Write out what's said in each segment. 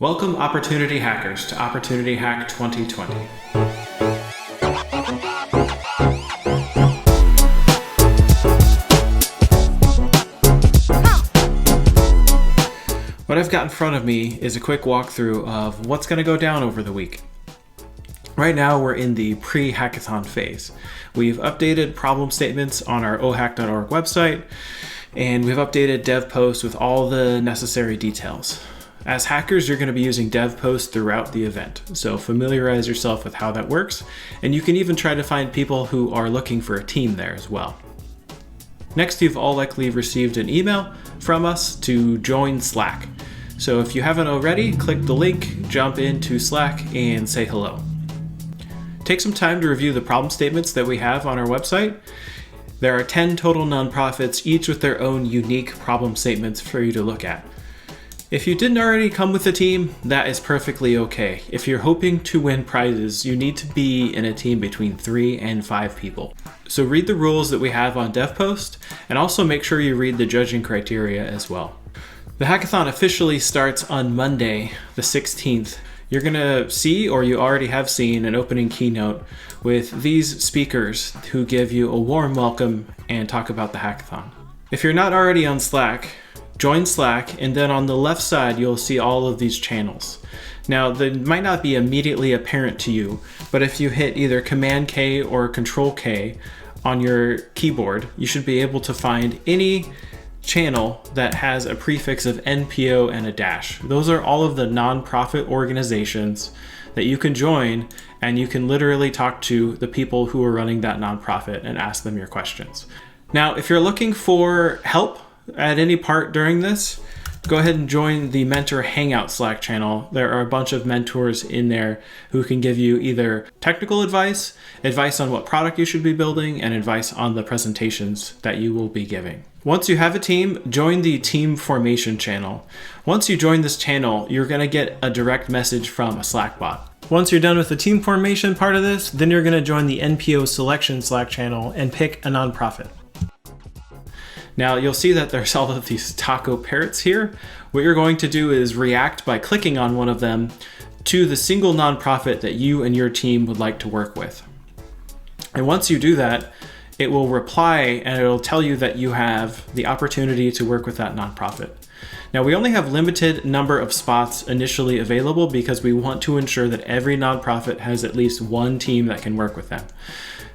Welcome Opportunity Hackers to Opportunity Hack 2020. What I've got in front of me is a quick walkthrough of what's going to go down over the week. Right now we're in the pre-hackathon phase. We've updated problem statements on our ohack.org website, and we've updated DevPost with all the necessary details. As hackers, you're going to be using DevPost throughout the event, so familiarize yourself with how that works, and you can even try to find people who are looking for a team there as well. Next, you've all likely received an email from us to join Slack. So if you haven't already, click the link, jump into Slack, and say hello. Take some time to review the problem statements that we have on our website. There are 10 total nonprofits, each with their own unique problem statements for you to look at. If you didn't already come with a team, that is perfectly okay. If you're hoping to win prizes, you need to be in a team between 3 and 5 people. So read the rules that we have on DevPost, and also make sure you read the judging criteria as well. The hackathon officially starts on Monday, the 16th. You're gonna see, or you already have seen, an opening keynote with these speakers who give you a warm welcome and talk about the hackathon. If you're not already on Slack, join Slack, and then on the left side, you'll see all of these channels. Now, they might not be immediately apparent to you, but if you hit either Command K or Control K on your keyboard, you should be able to find any channel that has a prefix of NPO and a dash. Those are all of the nonprofit organizations that you can join, and you can literally talk to the people who are running that nonprofit and ask them your questions. Now, if you're looking for help at any part during this, go ahead and join the Mentor Hangout Slack channel. There are a bunch of mentors in there who can give you either technical advice, advice on what product you should be building, and advice on the presentations that you will be giving. Once you have a team, join the Team Formation channel. Once you join this channel, you're going to get a direct message from a Slack bot. Once you're done with the team formation part of this, then you're going to join the NPO Selection Slack channel and pick a nonprofit. Now you'll see that there's all of these taco parrots here. What you're going to do is react by clicking on one of them to the single nonprofit that you and your team would like to work with. And once you do that, it will reply and it'll tell you that you have the opportunity to work with that nonprofit. Now we only have limited number of spots initially available because we want to ensure that every nonprofit has at least one team that can work with them.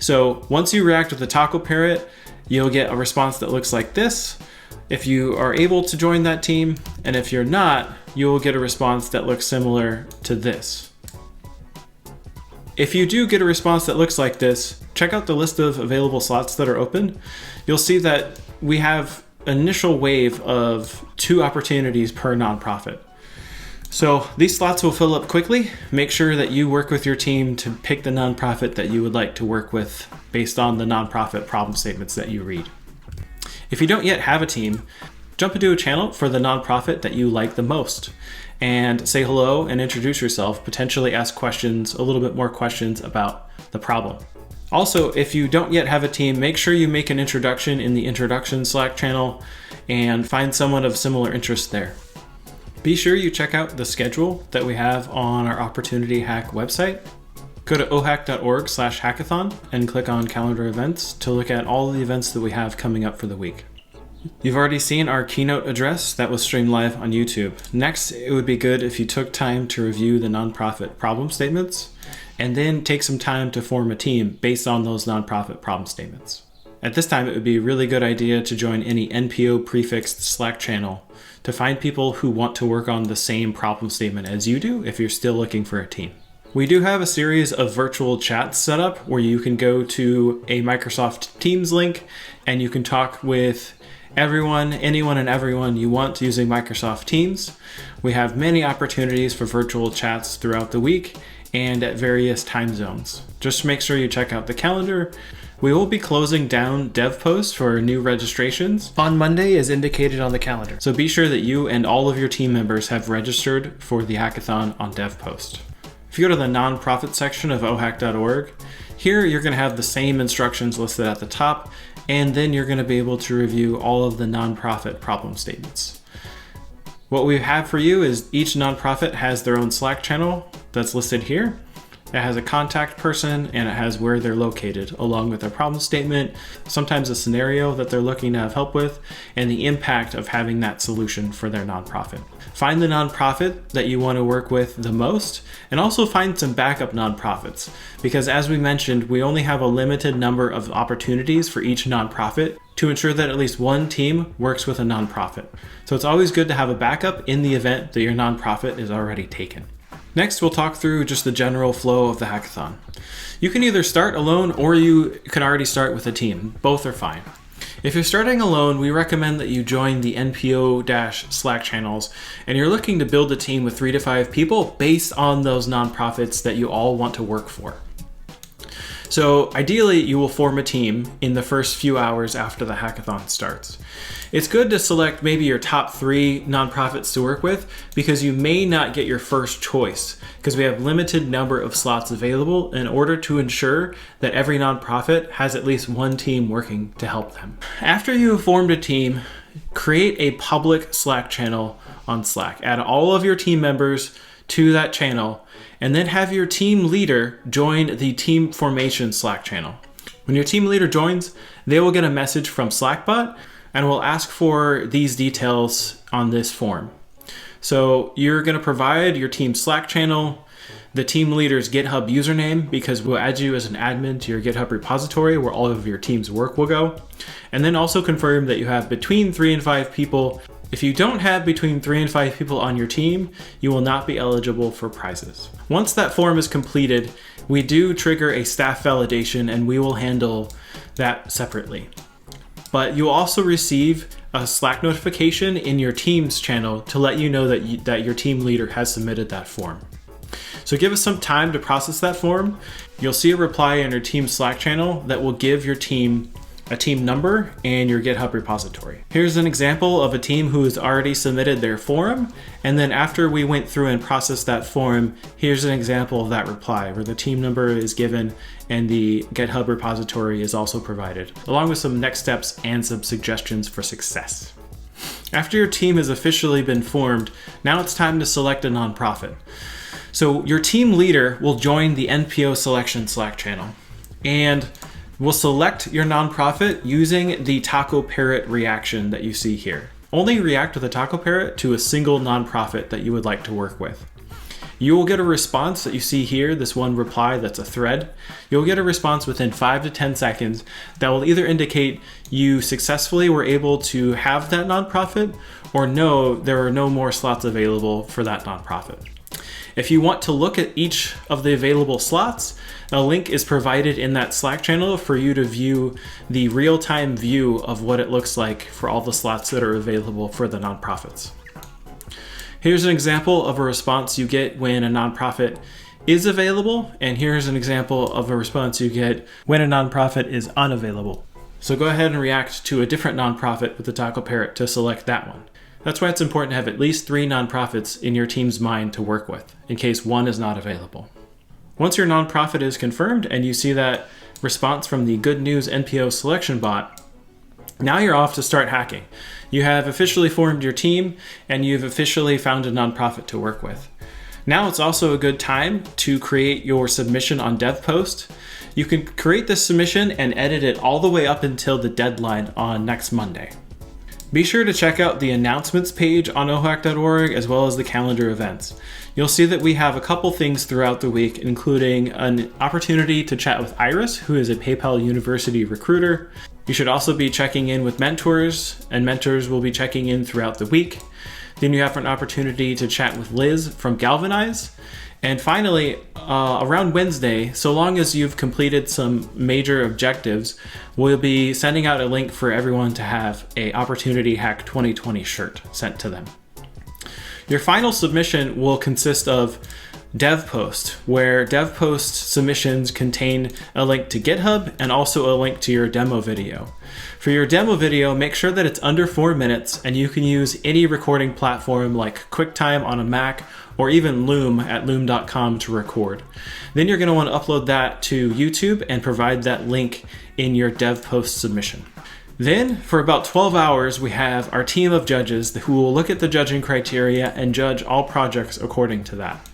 So once you react with the taco parrot, you'll get a response that looks like this if you are able to join that team, and if you're not, you'll get a response that looks similar to this. If you do get a response that looks like this, check out the list of available slots that are open. You'll see that we have an initial wave of 2 opportunities per nonprofit. So these slots will fill up quickly. Make sure that you work with your team to pick the nonprofit that you would like to work with based on the nonprofit problem statements that you read. If you don't yet have a team, jump into a channel for the nonprofit that you like the most and say hello and introduce yourself, potentially ask questions, a little bit more questions about the problem. Also, if you don't yet have a team, make sure you make an introduction in the introduction Slack channel and find someone of similar interest there. Be sure you check out the schedule that we have on our Opportunity Hack website. Go to ohack.org/hackathon and click on calendar events to look at all of the events that we have coming up for the week. You've already seen our keynote address that was streamed live on YouTube. Next, it would be good if you took time to review the nonprofit problem statements and then take some time to form a team based on those nonprofit problem statements. At this time, it would be a really good idea to join any NPO prefixed Slack channel to find people who want to work on the same problem statement as you do if you're still looking for a team. We do have a series of virtual chats set up where you can go to a Microsoft Teams link and you can talk with anyone and everyone you want using Microsoft Teams. We have many opportunities for virtual chats throughout the week and at various time zones. Just make sure you check out the calendar. We will be closing down DevPost for new registrations on Monday as indicated on the calendar. So be sure that you and all of your team members have registered for the hackathon on DevPost. If you go to the nonprofit section of ohack.org, here you're going to have the same instructions listed at the top, and then you're going to be able to review all of the nonprofit problem statements. What we have for you is each nonprofit has their own Slack channel that's listed here. It has a contact person and it has where they're located, along with their problem statement, sometimes a scenario that they're looking to have help with, and the impact of having that solution for their nonprofit. Find the nonprofit that you want to work with the most, and also find some backup nonprofits, because as we mentioned, we only have a limited number of opportunities for each nonprofit to ensure that at least one team works with a nonprofit. So it's always good to have a backup in the event that your nonprofit is already taken. Next, we'll talk through just the general flow of the hackathon. You can either start alone or you can already start with a team. Both are fine. If you're starting alone, we recommend that you join the NPO-Slack channels and you're looking to build a team with 3 to 5 people based on those nonprofits that you all want to work for. So ideally, you will form a team in the first few hours after the hackathon starts. It's good to select maybe your top 3 nonprofits to work with, because you may not get your first choice, because we have limited number of slots available in order to ensure that every nonprofit has at least one team working to help them. After you have formed a team, create a public Slack channel on Slack. Add all of your team members to that channel, and then have your team leader join the team formation Slack channel. When your team leader joins, they will get a message from Slackbot and will ask for these details on this form. So you're going to provide your team Slack channel, the team leader's GitHub username, because we'll add you as an admin to your GitHub repository where all of your team's work will go. And then also confirm that you have between 3 and 5 people. If you don't have between 3 and 5 people on your team, you will not be eligible for prizes. Once that form is completed, we do trigger a staff validation and we will handle that separately. But you'll also receive a Slack notification in your team's channel to let you know that your team leader has submitted that form. So give us some time to process that form. You'll see a reply in your team Slack channel that will give your team a team number and your GitHub repository. Here's an example of a team who has already submitted their form, and then after we went through and processed that form, here's an example of that reply where the team number is given and the GitHub repository is also provided, along with some next steps and some suggestions for success. After your team has officially been formed, now it's time to select a nonprofit. So your team leader will join the NPO selection Slack channel, and we'll select your nonprofit using the Taco Parrot reaction that you see here. Only react with a Taco Parrot to a single nonprofit that you would like to work with. You will get a response that you see here, this one reply that's a thread. You'll get a response within 5 to 10 seconds that will either indicate you successfully were able to have that nonprofit, or no, there are no more slots available for that nonprofit. If you want to look at each of the available slots, a link is provided in that Slack channel for you to view the real-time view of what it looks like for all the slots that are available for the nonprofits. Here's an example of a response you get when a nonprofit is available, and here's an example of a response you get when a nonprofit is unavailable. So go ahead and react to a different nonprofit with the Taco Parrot to select that one. That's why it's important to have at least 3 nonprofits in your team's mind to work with, in case one is not available. Once your nonprofit is confirmed and you see that response from the Good News NPO selection bot, now you're off to start hacking. You have officially formed your team and you've officially found a nonprofit to work with. Now it's also a good time to create your submission on DevPost. You can create this submission and edit it all the way up until the deadline on next Monday. Be sure to check out the announcements page on ohack.org as well as the calendar events. You'll see that we have a couple things throughout the week, including an opportunity to chat with Iris, who is a PayPal University recruiter. You should also be checking in with mentors, and mentors will be checking in throughout the week. Then you have an opportunity to chat with Liz from Galvanize. And finally, around Wednesday, so long as you've completed some major objectives, we'll be sending out a link for everyone to have a Opportunity Hack 2020 shirt sent to them. Your final submission will consist of DevPost, where DevPost submissions contain a link to GitHub and also a link to your demo video. For your demo video, make sure that it's under 4 minutes and you can use any recording platform like QuickTime on a Mac or even Loom at loom.com to record. Then you're going to want to upload that to YouTube and provide that link in your DevPost submission. Then, for about 12 hours, we have our team of judges who will look at the judging criteria and judge all projects according to that.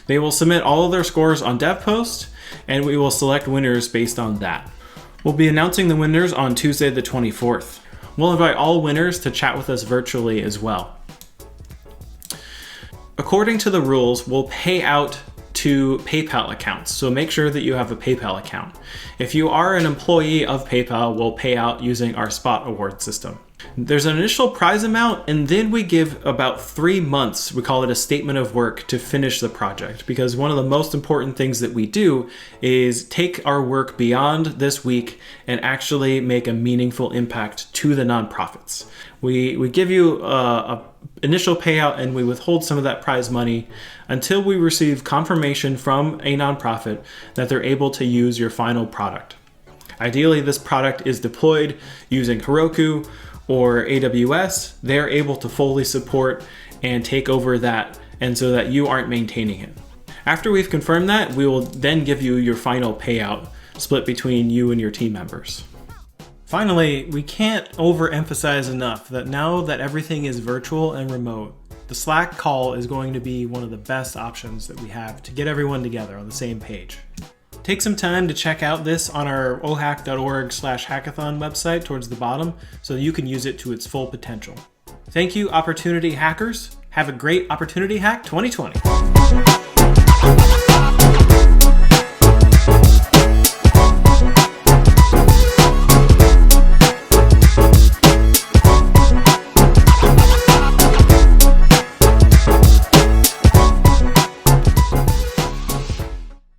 They will submit all of their scores on DevPost, and we will select winners based on that. We'll be announcing the winners on Tuesday the 24th. We'll invite all winners to chat with us virtually as well. According to the rules, we'll pay out to PayPal accounts, so make sure that you have a PayPal account. If you are an employee of PayPal, we'll pay out using our Spot award system. There's an initial prize amount, and then we give about 3 months, we call it a statement of work, to finish the project, because one of the most important things that we do is take our work beyond this week and actually make a meaningful impact to the nonprofits. We give you a initial payout, and we withhold some of that prize money until we receive confirmation from a nonprofit that they're able to use your final product. Ideally, this product is deployed using Heroku or AWS. They're able to fully support and take over that, and so that you aren't maintaining it. After we've confirmed that, we will then give you your final payout, split between you and your team members. Finally, we can't overemphasize enough that now that everything is virtual and remote, the Slack call is going to be one of the best options that we have to get everyone together on the same page. Take some time to check out this on our ohack.org/hackathon website towards the bottom so you can use it to its full potential. Thank you, Opportunity Hackers. Have a great Opportunity Hack 2020.